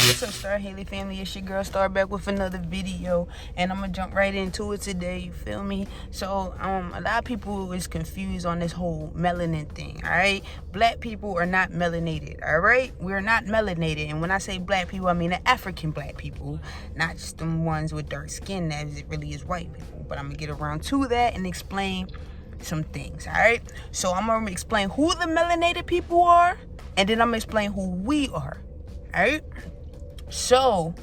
What's up, Star Haley family? It's your girl Star back with another video, and I'm gonna jump right into it today. You feel me? So a lot of people is confused on this whole melanin thing. All right, black people are not melanated. All right, we're not melanated, and when I say black people, I mean the African black people, not just them ones with dark skin as it really is white people. But I'm gonna get around to that and explain some things. All right, so I'm gonna explain who the melanated people are, and then I'm gonna explain who we are. All right. So,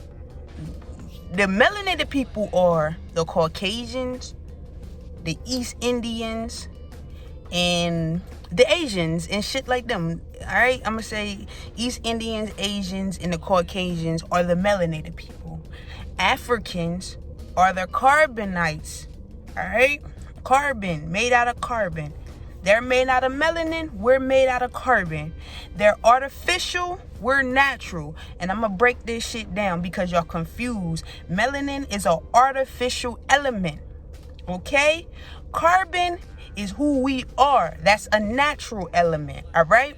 the melanated people are the Caucasians, the East Indians, and the Asians and shit like them. Alright, I'm gonna say East Indians, Asians, and the Caucasians are the melanated people. Africans are the carbonites. Alright, carbon, made out of carbon. They're made out of melanin, we're made out of carbon. They're artificial, we're natural. And I'm gonna break this shit down because y'all confused. Melanin is an artificial element, okay? Carbon is who we are. That's a natural element, all right?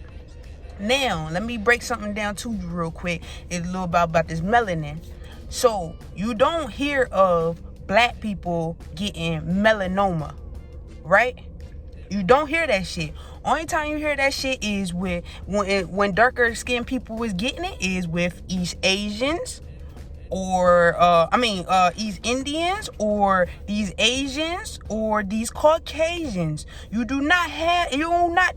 Now, let me break something down to you real quick. It's a little about this melanin. So, you don't hear of black people getting melanoma, right? You don't hear that shit. Only time you hear that shit is when darker skinned people was getting it is with East Asians or East Indians or these Asians or these Caucasians. You do not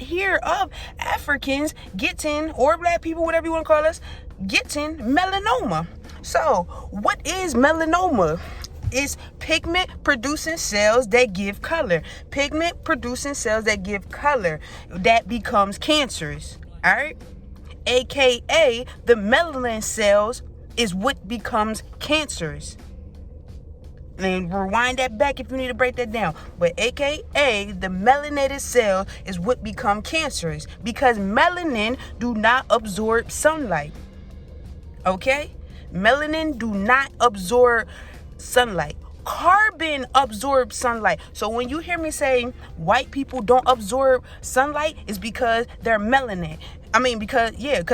hear of Africans getting, or black people, whatever you want to call us, getting melanoma. So, what is melanoma? It's pigment producing cells that give color. Pigment producing cells that give color that becomes cancerous. All right? AKA the melanin cells is what becomes cancerous. And rewind that back if you need to break that down. But AKA the melanated cell is what become cancerous because melanin do not absorb sunlight. Okay? Melanin do not absorb sunlight. Carbon absorbs sunlight. So when you hear me saying white people don't absorb sunlight, it's because they're melanin. Because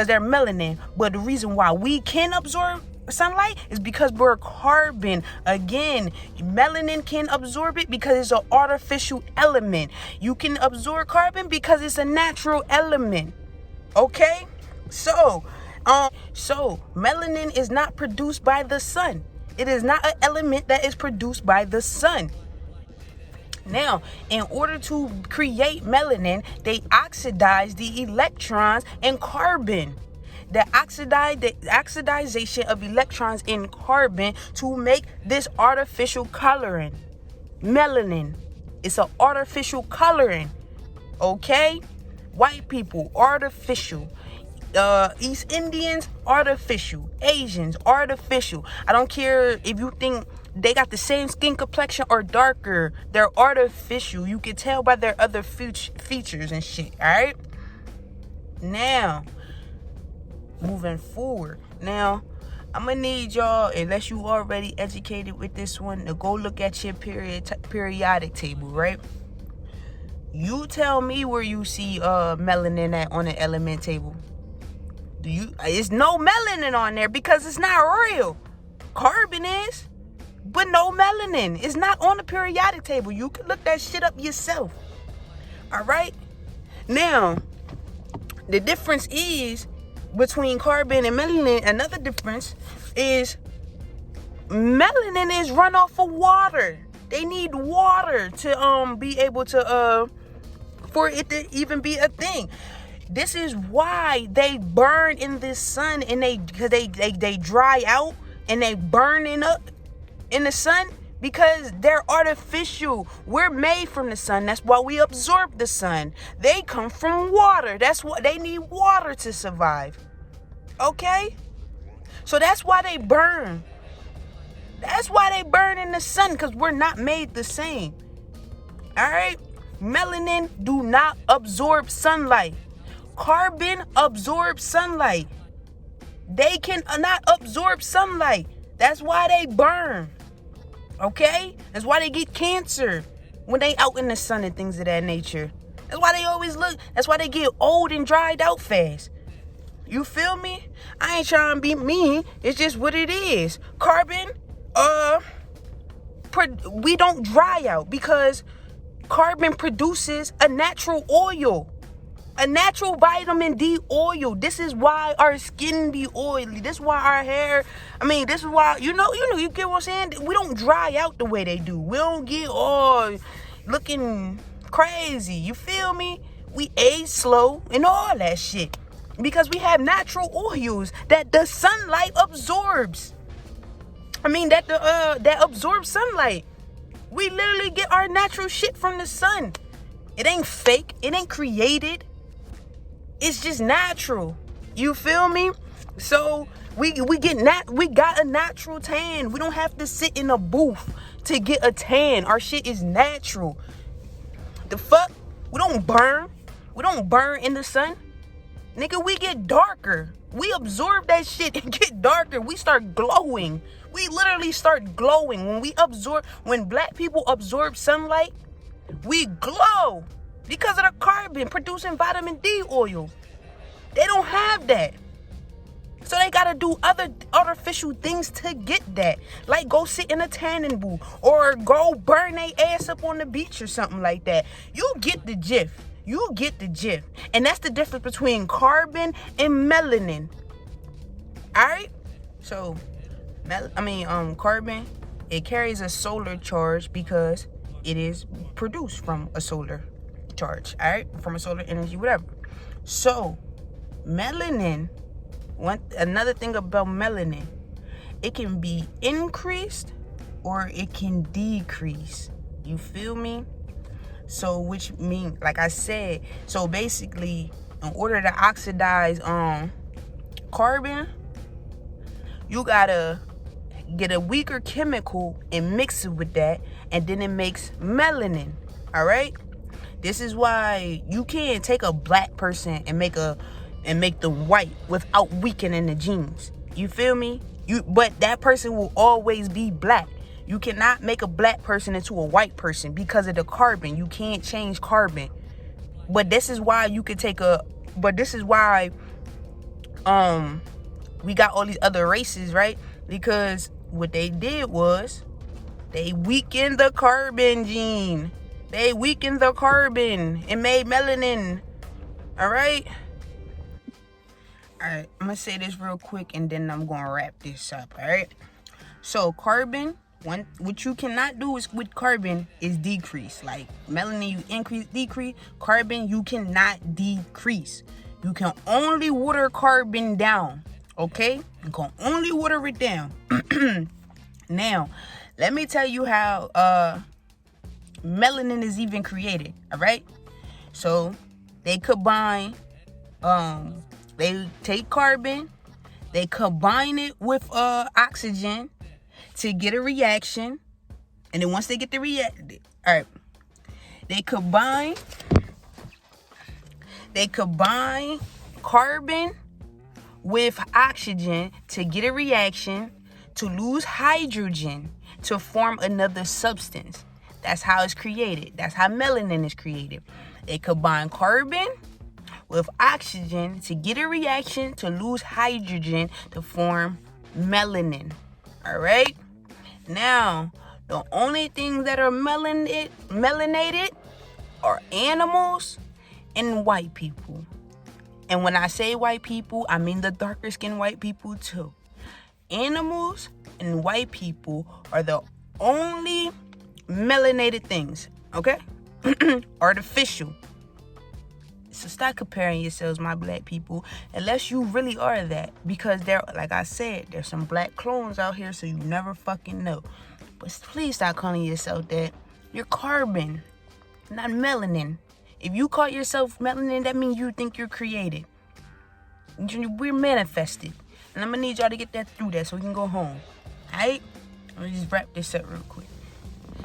they're melanin. But the reason why we can absorb sunlight is because we're carbon. Again, melanin can absorb it because it's an artificial element. You can absorb carbon because it's a natural element. Okay? So melanin is not produced by the sun. It is not an element that is produced by the sun. Now, in order to create melanin, they oxidize the electrons in carbon. The oxidization of electrons in carbon to make this artificial coloring. Melanin. It's an artificial coloring. Okay? White people, artificial. East Indians, artificial. Asians, artificial. I don't care if you think they got the same skin complexion or darker. They're artificial. You can tell by their other features and shit. Alright? Now, moving forward. Now, I'm going to need y'all, unless you already educated with this one, to go look at your periodic table, right? You tell me where you see melanin at on the element table. It's no melanin on there because it's not real. Carbon is, but no melanin. It's not on the periodic table. You can look that shit up yourself. All right? Now, the difference is between carbon and melanin. Another difference is melanin is run off of water. They need water to be able to for it to even be a thing. This is why they burn in the sun and they dry out and they burning up in the sun because they're artificial. We're made from the sun. That's why we absorb the sun. They come from water. That's what they need, water to survive. Okay? So that's why they burn. That's why they burn in the sun, because we're not made the same. All right? Melanin do not absorb sunlight. Carbon absorbs sunlight. They cannot absorb sunlight. That's why they burn. Okay? That's why they get cancer when they out in the sun and things of that nature. That's why they always that's why they get old and dried out fast. You feel me? I ain't trying to be mean. It's just what it is. Carbon, we don't dry out because carbon produces a natural oil. A natural vitamin D oil. This is why our skin be oily. This is why our hair, this is why, you get what I'm saying? We don't dry out the way they do. We don't get all looking crazy. You feel me? We age slow and all that shit. Because we have natural oils that the sunlight absorbs. That absorbs sunlight. We literally get our natural shit from the sun. It ain't fake. It ain't created. It's just natural. You feel me? So we got a natural tan. We don't have to sit in a booth to get a tan. Our shit is natural. The fuck? We don't burn. We don't burn in the sun. Nigga, we get darker. We absorb that shit and get darker. We start glowing. We literally start glowing. When black people absorb sunlight, we glow. Because of the carbon producing vitamin D oil. They don't have that. So they gotta do other artificial things to get that. Like go sit in a tanning booth. Or go burn their ass up on the beach or something like that. You get the gif. And that's the difference between carbon and melanin. Alright? So, carbon, it carries a solar charge because it is produced from a solar charge, all right, from a solar energy, whatever. So melanin, another thing about melanin, it can be increased or it can decrease. You feel me? So which means, like I said, so basically in order to oxidize carbon, you gotta get a weaker chemical and mix it with that, and then it makes melanin. All right. This is why you can't take a black person and make them white without weakening the genes. You feel me? But that person will always be black. You cannot make a black person into a white person because of the carbon. You can't change carbon. But this is why we got all these other races, right? Because what they did was they weakened the carbon gene. They weakened the carbon and made melanin. All right. I'm going to say this real quick and then I'm going to wrap this up. All right. So carbon, what you cannot do is with carbon is decrease. Like melanin, you increase, decrease. Carbon, you cannot decrease. You can only water carbon down. Okay. You can only water it down. Now, let me tell you how melanin is even created. All right. So they combine, they take carbon, they combine it with oxygen to get a reaction, and then once they get the reaction, all right, they combine carbon with oxygen to get a reaction to lose hydrogen to form another substance. That's how it's created. That's how melanin is created. They combine carbon with oxygen to get a reaction to lose hydrogen to form melanin. All right? Now, the only things that are melanated are animals and white people. And when I say white people, I mean the darker skinned white people too. Animals and white people are the only melanated things, okay? Artificial. So stop comparing yourselves, my black people, unless you really are that. Because there, like I said, there's some black clones out here, so you never fucking know. But please stop calling yourself that. You're carbon, not melanin. If you call yourself melanin, that means you think you're created. We're manifested. And I'm going to need y'all to get that through that so we can go home. Alright? Let me just wrap this up real quick.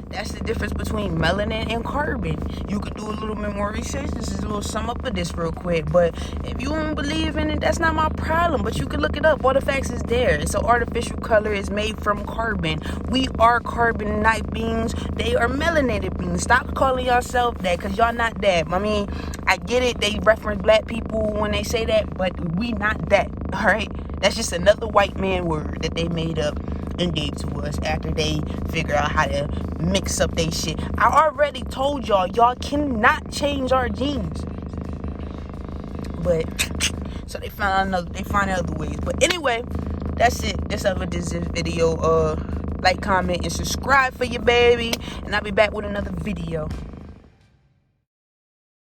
That's the difference between melanin and carbon. You could do a little bit more research. This is a little sum up of this real quick. But if you don't believe in it, that's not my problem. But you can look it up. All the facts is there. It's an artificial color. It's made from carbon. We are carbonite beings. They are melanated beings. Stop calling yourself that because y'all not that. I mean, I get it. They reference black people when they say that. But we not that. All right? That's just another white man word that they made up and gave to us after they figure out how to mix up their shit. I already told y'all cannot change our genes. But so they find other ways. But anyway, that's it. This video. Like, comment, and subscribe for your baby. And I'll be back with another video.